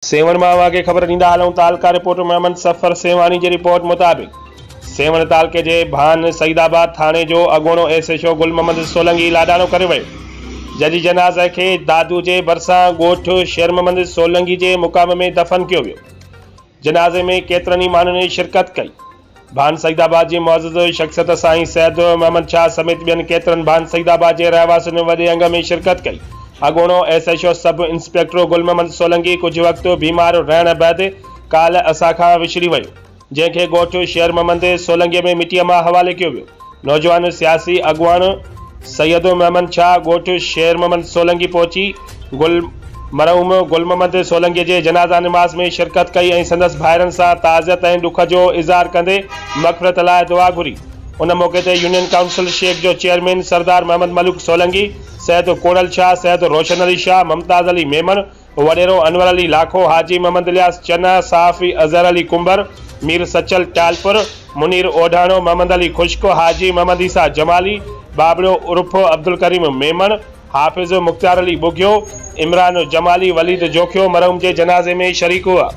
Seven मां वागे ख़बर ॾींदा हलूं तालका रिपोर्टर मोहम्मद सफ़र सेवानी की रिपोर्ट मुताबिक़ सेवन तालके जे भान सईदाबाद थाने जो अगोणो एसएचओ गुल मोहम्मद सोलंकी लाडानो करे वियो, जंहिंजी जनाज़े खे दादू जे भरिसां ॻोठ शेर मोहम्मद सोलंकी जे मुक़ाम में दफ़न कियो वियो। जनाज़े में केतिरनि ई माण्हुनि शिरकत कई। भान सईदाबाद जी मुअज़्ज़ज़ शख़्सियत साईं सैद मोहम्मद शाह समेत ॿियनि केतिरनि भान सईदाबाद जे रहवासियुनि वॾे अंग में शिरकत कई। अगोणो एसएचओ सब इंस्पेक्टर गुल मोहम्मद सोलंकी कुछ वक्त बीमार रहण बैदि काल असां विछड़ी वियो, जंहिंखे ॻोठ शेर मोहम्मद सोलंकीअ में मिटीअ मां हवाले कियो वियो। नौजवान सियासी अॻुवान सैयद मोहम्मद शाह ॻोठ शेर मोहम्मद सोलंकी पहुची मरहूम गुल मोहम्मद सोलंकीअ जे जनाज़ा नमाज़ में शिरकत कई ऐं संदसि भाइरनि सां ताज़ियत ऐं ॾुख जो इज़हार कंदे मग़फ़िरत लाइ दुआ घुरी। उन मौक़े ते यूनियन काउंसिल शेख जो चेयरमैन सरदार मोहम्मद मलिक सोलंकी, सैयद कोड़ल शाह, सैयद रोशन अली शाह, मुमताज़ अली मेमन, वडेरो अनवर अली लाखो, हाजी मोहम्मद इलियास चन्ना, सहाफ़ी अज़हर अली कुंबर, मीर सचल टालपुर, मुनीर ओढाणो, मोहम्मद अली खुश्को, हाजी मोहम्मद ईसा जमाली, बाबड़ो उर्फ अब्दुल करीम मेमन, हाफिज़ मुख्तार अली बुगियो, इमरान जमाली, वलीद जोखियो मरहूम के जनाजे में शरीक हुआ।